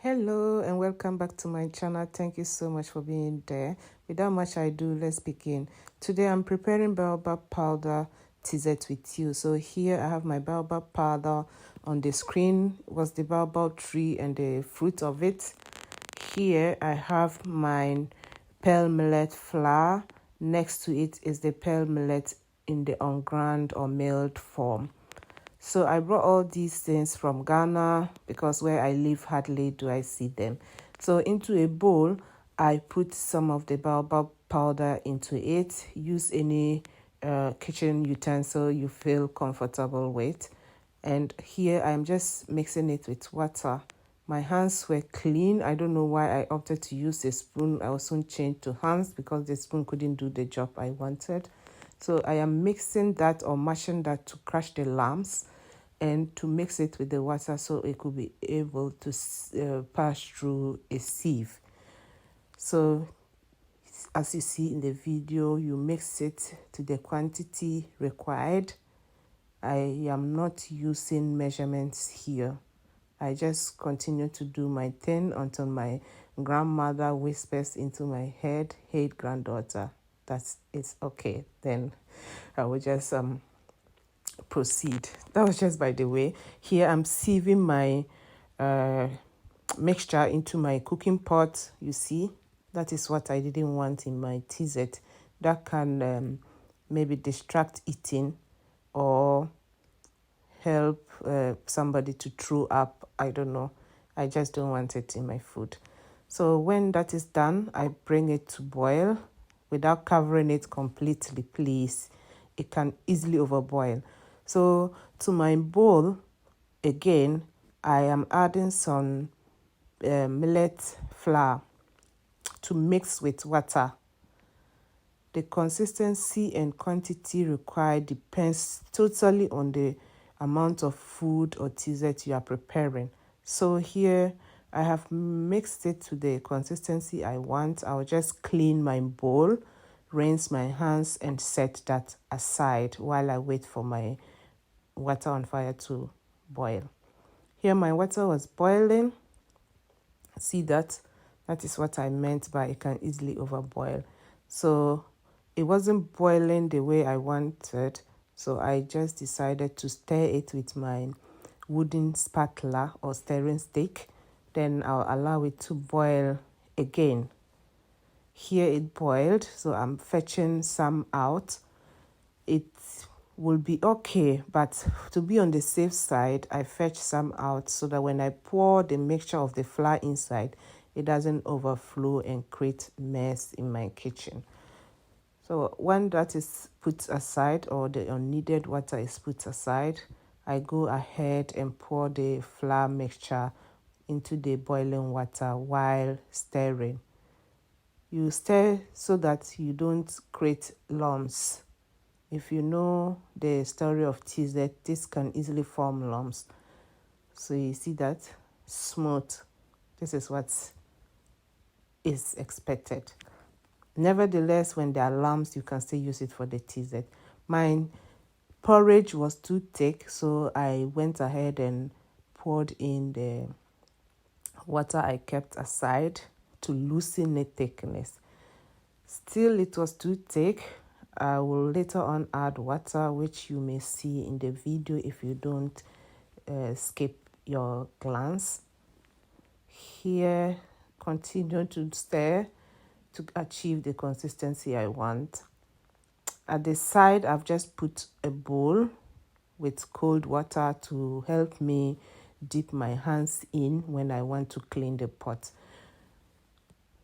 Hello and welcome back to my channel. Thank you so much for being there. Without much ado, let's begin. Today I'm preparing baobab powder dessert with you. So here I have my baobab powder. On the screen was the baobab tree and the fruit of it. Here I have my pearl millet flour. Next to it is the pearl millet in the unground or milled form. So I brought all these things from Ghana because where I live hardly do I see them. So into a bowl, I put some of the baobab powder into it. Use any kitchen utensil you feel comfortable with. And here I'm just mixing it with water. My hands were clean. I don't know why I opted to use a spoon. I will soon change to hands because the spoon couldn't do the job I wanted. So I am mixing that or mashing that to crush the lumps and to mix it with the water so it could be able to pass through a sieve. So as you see in the video, you mix it to the quantity required. I am not using measurements here. I just continue to do my thing until my grandmother whispers into my head, "Hey, granddaughter, that's it's okay." Then I will just proceed. That was just by the way. Here I'm sieving my mixture into my cooking pot. You see, that is what I didn't want in my dessert. That can maybe distract eating or help somebody to throw up. I don't know. I just don't want it in my food. So when that is done, I bring it to boil without covering it completely, please. It can easily overboil. So to my bowl, again, I am adding some millet flour to mix with water. The consistency and quantity required depends totally on the amount of food or dessert you are preparing. So here I have mixed it to the consistency I want. I'll just clean my bowl, rinse my hands and set that aside while I wait for my water on fire to boil. Here my water was boiling. See that? That is what I meant by it can easily overboil. So it wasn't boiling the way I wanted, so I just decided to stir it with my wooden spatula or stirring stick. Then I'll allow it to boil again. Here it boiled, so I'm fetching some out. It will be okay, but to be on the safe side, I fetch some out so that when I pour the mixture of the flour inside, it doesn't overflow and create mess in my kitchen. So when that is put aside or the unneeded water is put aside, I go ahead and pour the flour mixture into the boiling water while stirring. You stir so that you don't create lumps. If you know the story of dessert, this can easily form lumps. So you see that? Smooth. This is what is expected. Nevertheless, when there are lumps, you can still use it for the dessert. My porridge was too thick, so I went ahead and poured in the water I kept aside to loosen the thickness. Still, it was too thick. I will later on add water, which you may see in the video if you don't skip your glance. Here, continue to stir to achieve the consistency I want. At the side, I've just put a bowl with cold water to help me dip my hands in when I want to clean the pot.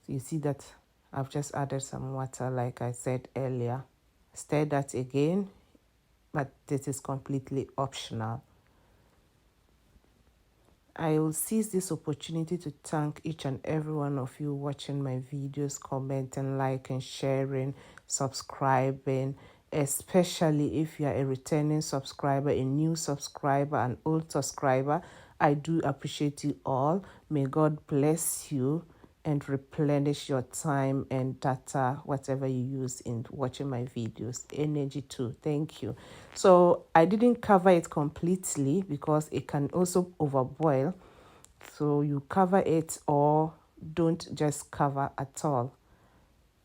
So you see that I've just added some water like I said earlier. Stir that again, but this is completely optional. I will seize this opportunity to thank each and every one of you watching my videos, commenting, liking, sharing, subscribing, especially if you are a returning subscriber, a new subscriber, an old subscriber. I do appreciate you all. May God bless you and replenish your time and data, whatever you use in watching my videos. Energy too. Thank you. So I didn't cover it completely because it can also overboil. So you cover it or don't just cover at all.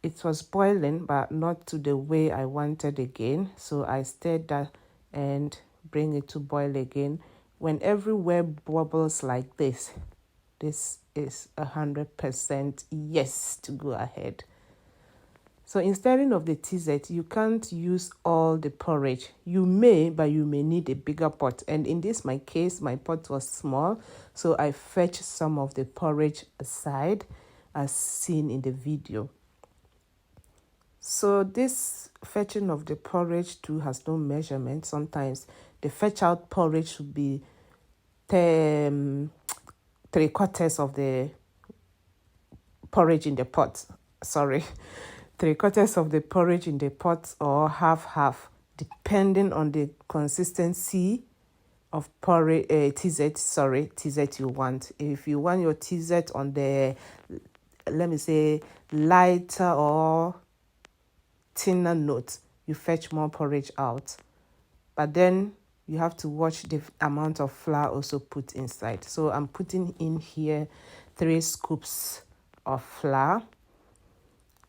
It was boiling, but not to the way I wanted again. So I stirred that and bring it to boil again. When everywhere bubbles like this is 100% yes to go ahead. So instead of the tisette, you can't use all the porridge. You may, but you may need a bigger pot. And in this my case, my pot was small, so I fetched some of the porridge aside, as seen in the video. So this fetching of the porridge too has no measurement. Sometimes the fetch out porridge should be 3/4 of the porridge in the pot. Sorry. 3/4 of the porridge in the pot, or half, depending on the consistency of porridge, tisette you want. If you want your tisette on the, let me say, lighter or thinner note, you fetch more porridge out. But then you have to watch the amount of flour also put inside. So I'm putting in here 3 scoops of flour.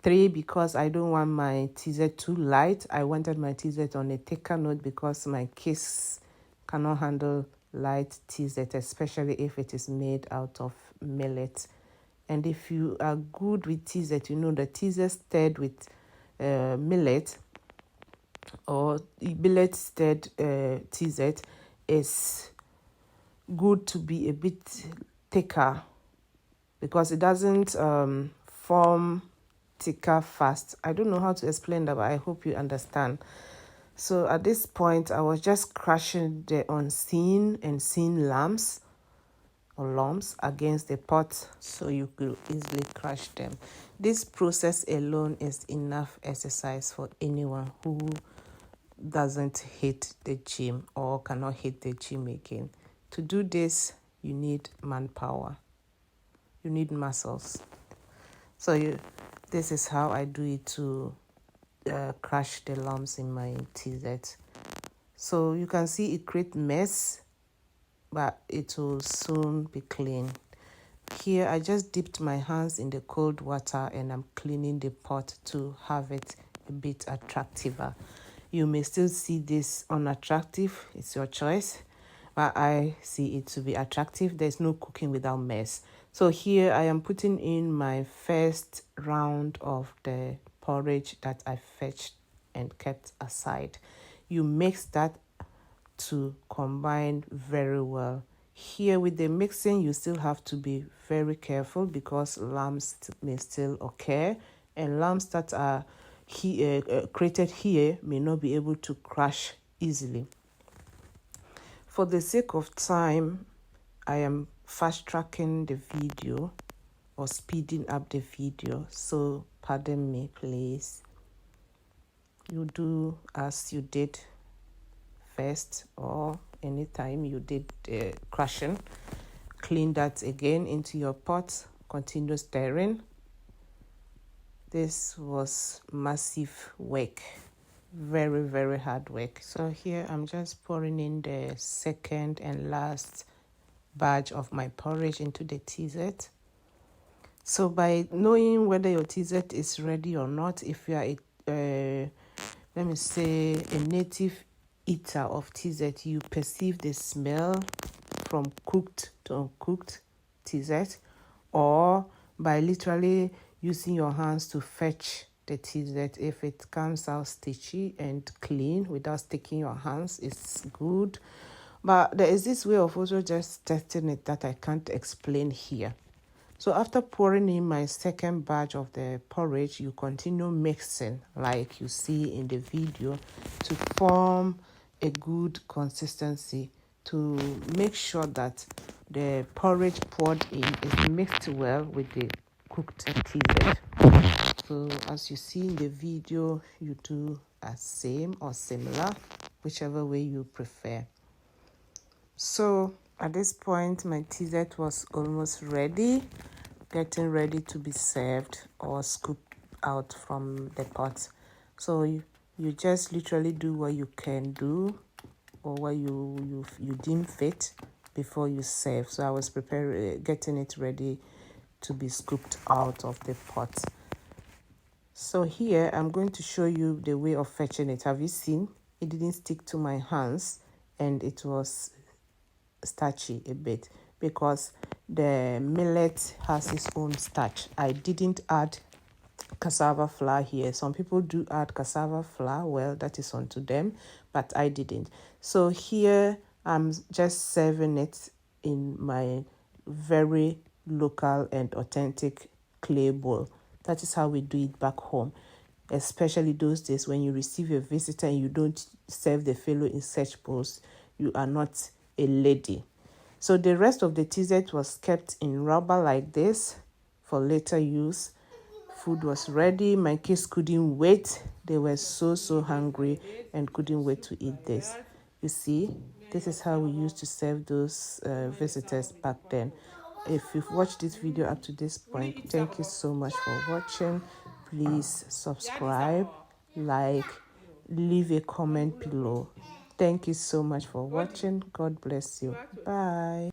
3 because I don't want my tisette too light. I wanted my tisette on a thicker note because my case cannot handle light tisette, especially if it is made out of millet. And if you are good with tisette, you know the tisette stirred with millet or millet stirred tisette is good to be a bit thicker because it doesn't form thicker fast. I don't know how to explain that, but I hope you understand. So at this point, I was just crushing the unseen and seen lumps against the pot so you could easily crush them. This process alone is enough exercise for anyone who doesn't hit the gym or cannot hit the gym again. To do this, you need manpower. You need muscles. So this is how I do it to crush the lumps in my tisette. So you can see it creates mess, but it will soon be clean. Here I just dipped my hands in the cold water and I'm cleaning the pot to have it a bit attractiver. You may still see this unattractive, it's your choice, but I see it to be attractive. There's no cooking without mess. So here I am putting in my first round of the porridge that I fetched and kept aside. You mix that to combine very well. Here with the mixing, you still have to be very careful because lumps may still occur, and lumps that are created here may not be able to crush easily. For the sake of time, I am fast tracking the video or speeding up the video, so pardon me please. You do as you did first or anytime you did crushing. Clean that again into your pot, continue stirring. This was massive work, very, very hard work. So here I'm just pouring in the second and last batch of my porridge into the tisette. So by knowing whether your tisette is ready or not, if you are let me say a native eater of tisette, you perceive the smell from cooked to uncooked tisette, or by literally using your hands to fetch the tisette. If it comes out stitchy and clean without sticking your hands, it's good. But there is this way of also just testing it that I can't explain here. So after pouring in my second batch of the porridge, you continue mixing like you see in the video to form a good consistency, to make sure that the porridge poured in is mixed well with the cooked tisette. So as you see in the video, you do a same or similar, whichever way you prefer. So at this point, my tisette was almost ready, getting ready to be served or scooped out from the pot. So you just literally do what you can do or what you deem fit before you serve. So I was preparing, getting it ready to be scooped out of the pot. So here I'm going to show you the way of fetching it. Have you seen? It didn't stick to my hands and it was starchy a bit because the millet has its own starch. I didn't add cassava flour here. Some people do add cassava flour. Well, that is onto them, but I didn't. So here I'm just serving it in my very local and authentic clay bowl. That is how we do it back home, especially those days when you receive a visitor and you don't serve the fellow in such bowls. You are not a lady. So the rest of the tisset was kept in rubber like this for later use. Food was ready. My kids couldn't wait. They were so hungry and couldn't wait to eat this. You see, this is how we used to serve those visitors back then. If you've watched this video up to this point, thank you so much for watching. Please subscribe, like, leave a comment below. Thank you so much for watching. God bless you. Bye.